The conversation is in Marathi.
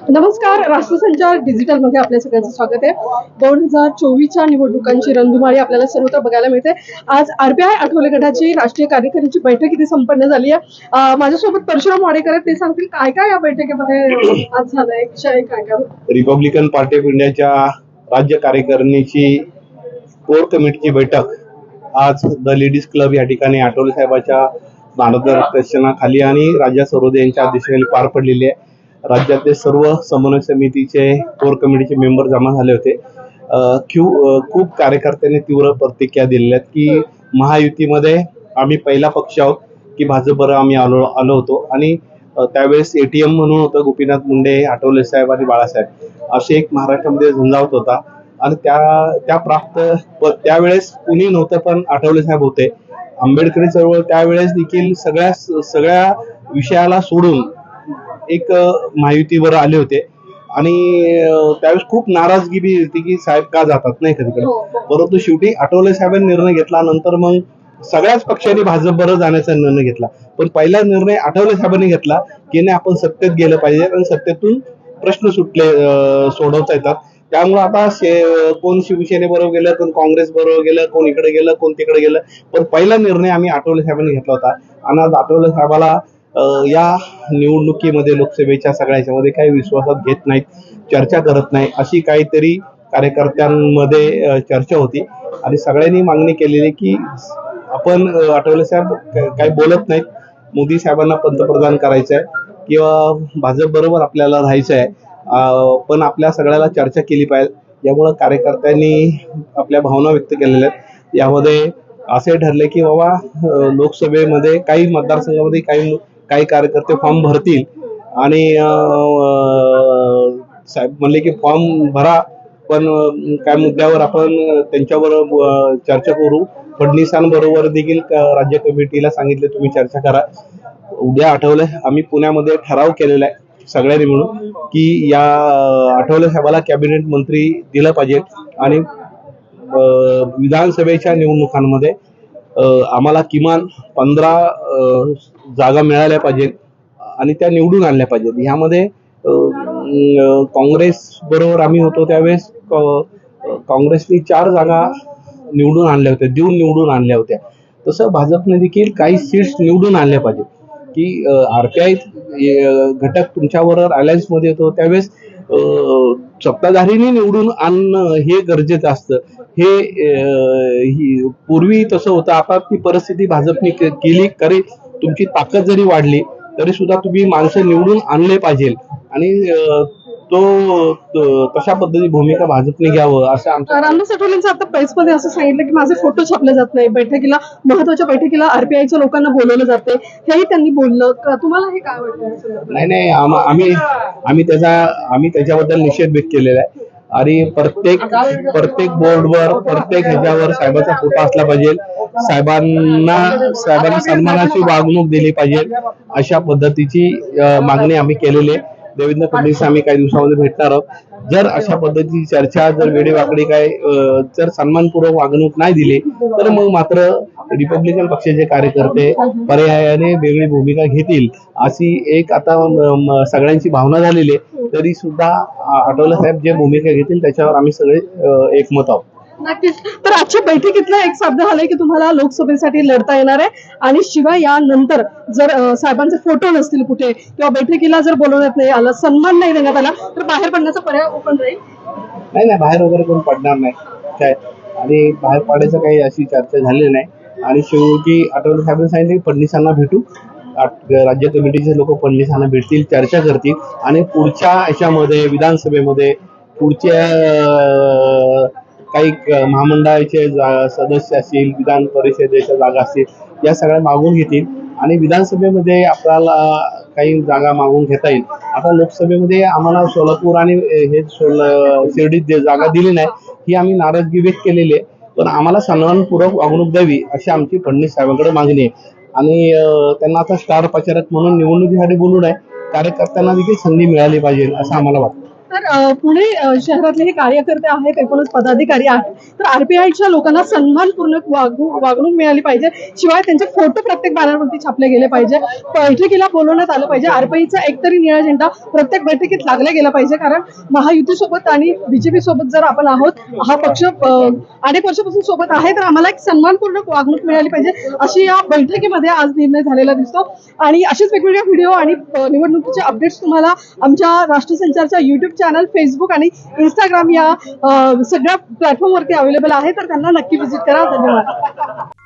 नमस्कार, राष्ट्रसंचार डिजिटल मध्ये आपल्या सगळ्यांचं स्वागत आहे. 2024च्या निवडणुकांची रणधुमाळी आपल्याला सर्वत्र बघायला मिळते. आज आरपीआय आठवले गटाची राष्ट्रीय कार्यकारिणीची बैठक इथे संपन्न झाली आहे. माझ्यासोबत परशुराम वाडेकर आहेत, ते सांगतील काय काय या बैठकीमध्ये आज झालंय, विषय काय काय. रिपब्लिकन पार्टी ऑफ इंडियाच्या राज्य कार्यकारिणीची कोर कमिटीची बैठक आज द लेडीज क्लब या ठिकाणी आठवले साहेबांच्या मार्गदर्शनाखाली आणि राजा सरोदे यांच्या अध्यक्षतेखाली पार पडलेली आहे. राज्यातले सर्व समन्वय समितीचे कोर कमिटीचे मेंबर जमा झाले होते. खूप कार्यकर्त्यांनी तीव्र प्रतिक्रिया दिलेल्या आहेत की महायुतीमध्ये आम्ही पहिला पक्ष आहोत, की भाजपवर आम्ही आलो होतो आणि त्यावेळेस एटीएम म्हणून होतं गोपीनाथ मुंडे, आठवले साहेब आणि बाळासाहेब असे एक महाराष्ट्रामध्ये झंझावत होता आणि त्यावेळेस कुणी नव्हतं, पण आठवले साहेब होते. आंबेडकरी चळवळ त्यावेळेस देखील सगळ्या विषयाला सोडून एक महायुतीवर आले होते आणि त्यावेळेस खूप नाराजगी बी होती की साहेब का जातात नाही कधी. परंतु शेवटी आठवले साहेबांनी निर्णय घेतला. नंतर मग सगळ्याच पक्षांनी भाजपबरोबर जाण्याचा निर्णय घेतला, पण पहिला निर्णय आठवले साहेबांनी घेतला की नाही, आपण सत्तेत गेलं पाहिजे आणि सत्तेतून प्रश्न सोडवता येतात. त्यामुळे आता कोण शिवसेनेबरोबर गेलं, कोण काँग्रेस बरोबर गेलं, कोण इकडे गेलं, कोण तिकडे गेलं, पण पहिला निर्णय आम्ही आठवले साहेबांनी घेतला होता. आणि आज आठवले साहेबाला या निवडणुकीमध्ये लोकसभेच्या सगळ्याच्यामध्ये काही विश्वासात घेत नाहीत, चर्चा करत नाही, अशी काहीतरी कार्यकर्त्यांमध्ये चर्चा होती आणि सगळ्यांनी मागणी केलेली की आपण आठवले साहेब काही बोलत नाहीत, मोदी साहेबांना पंतप्रधान करायचं आहे किंवा भाजप बरोबर आपल्याला राहायचं आहे, पण आपल्या सगळ्याला चर्चा केली पाहिजे. यामुळे कार्यकर्त्यांनी आपल्या भावना व्यक्त केलेल्या आहेत. यामध्ये असे ठरले की बाबा लोकसभेमध्ये काही मतदारसंघामध्ये काही कार्यकर्ते फॉर्म भरतील आणि साहेब म्हणले की फॉर्म भरा, पण काय मुद्द्यावर आपण त्यांच्याबरोबर चर्चा करू. फडणवीसांबरोबर देखील राज्य कमिटीला सांगितले तुम्ही चर्चा करा. उद्या आठवले आम्ही पुण्यामध्ये ठराव केलेला आहे सगळ्यांनी मिळून की या आठवले साहेबाला कॅबिनेट मंत्री दिलं पाहिजे आणि विधानसभेच्या निवडणुकांमध्ये आम्हाला किमान 15 जागा मिळाल्या पाहिजेत आणि त्या निवडून आणल्या पाहिजेत. ह्यामध्ये काँग्रेस बरोबर आम्ही होतो त्यावेळेस काँग्रेसनी 4 जागा निवडून आणल्या होत्या, निवडून आणल्या होत्या. तसं भाजपने देखील काही सीट्स निवडून आणल्या पाहिजेत की आरपीआय घटक तुमच्याबरोबर अलायन्स मध्ये येतो त्यावेळेस सत्ताधारीने निवडून आणणं हे गरजेचं असतं. हे पूर्वी तसं होतं, आता ती परिस्थिती भाजपने केली. तरी तुमची ताकद जरी वाढली तरी सुद्धा तुम्ही माणसं निवडून आणले पाहिजे आणि तशा पद्धती भूमिका भाजपने घ्यावं असं आमचं. रामदास आठवलेंचं आता प्रेसमध्ये असं सांगितलं की माझे फोटो छापले जात नाही, बैठकीला महत्वाच्या बैठकीला आरपीआयच्या लोकांना बोलवलं जाते, हेही त्यांनी बोललं. तुम्हाला हे काय वाटतं? नाही, आम्ही त्याच्याबद्दल निषेध व्यक्त केलेला आहे आणि प्रत्येक बोर्डवर प्रत्येक ह्याच्यावर साहेबांचा फोटो असला पाहिजे. साहेबांनी सन्मानाची वागणूक दिली पाहिजे, अशा पद्धतीची मागणी आम्ही केलेली आहे. देवेंद्र फडणवीस आम्ही काही दिवसामध्ये भेटणार आहोत. जर अशा पद्धतीची चर्चा जर वेळेवाकडी जर सन्मानपूर्वक वागणूक नाही दिली तर मग मात्र रिपब्लिकन पक्षाचे कार्यकर्ते पर्यायाने वेगळी भूमिका घेतील अशी एक आता सगळ्यांची भावना झालेली आहे. तरी सुद्धा आठवले साहेब जे भूमिका घेतील त्याच्यावर आम्ही सगळे एकमत आहोत. नक्कीच. तर आजच्या बैठकीतलं एक साध्य झालंय की तुम्हाला लोकसभेसाठी लढता येणार आहे आणि शिवाय यानंतर जर साहेबांचे फोटो नसतील कुठे किंवा बैठकीला जर बोलवण्यात नाही आलं, सन्मान नाही देण्यात आला तर बाहेर पडण्याचा पर्याय ओपन राहील. नाही, बाहेर वगैरे कोण पडणार नाही काय, आणि बाहेर पडायचं काही अशी चर्चा झालेली नाही. आणि शेवटी आठवले साहेबांनी सांगितले फडणवीसांना भेटू, राज्य कमिटीचे लोक फडणवीसांना भेटतील, चर्चा करतील आणि पुढच्या याच्यामध्ये विधानसभेमध्ये पुढच्या काही महामंडळाचे सदस्य असतील, विधान परिषदेच्या जागा असतील, या सगळ्या मागून घेतील आणि विधानसभेमध्ये आपल्याला काही जागा मागून घेता येईल. आता लोकसभेमध्ये आम्हाला सोलापूर आणि हे शिर्डीत जागा दिली नाही, ही आम्ही नाराजगी व्यक्त केलेली आहे, पण आम्हाला सन्मानपूर्वक वागणूक द्यावी अशी आमची फडणवीस साहेबांकडे मागणी आहे. आणि त्यांना आता स्टार प्रचारक म्हणून निवडणुकीसाठी बोलू नये, कार्यकर्त्यांना देखील संधी मिळाली पाहिजे असं आम्हाला वाटतं. तर पुणे शहरातले हे कार्यकर्ते आहेत, एकूणच पदाधिकारी आहेत, तर आरपीआयच्या लोकांना सन्मानपूर्वक वागणूक मिळाली पाहिजे. शिवाय त्यांचे फोटो प्रत्येक बॅनरवरती छापले गेले पाहिजे. बैठकीला बोलवण्यात आलं पाहिजे. आरपीआयचा एकतरी निळा झेंडा प्रत्येक बैठकीत लागला गेला पाहिजे. कारण महायुती सोबत आणि बीजेपी सोबत जर आपण आहोत, हा पक्ष अनेक वर्षापासून सोबत आहे, तर आम्हाला एक सन्मानपूर्वक वागणूक मिळाली पाहिजे, अशी या बैठकीमध्ये आज निर्णय झालेला दिसतो. आणि असेच वेगवेगळे व्हिडिओ आणि निवडणुकीचे अपडेट्स तुम्हाला आमच्या राष्ट्रसंचारच्या युट्यूब चॅनल, फेसबुक आणि इंस्टाग्राम या सगळ्या प्लॅटफॉर्मवरती अवेलेबल आहे, तर त्यांना नक्की व्हिजिट करा. धन्यवाद.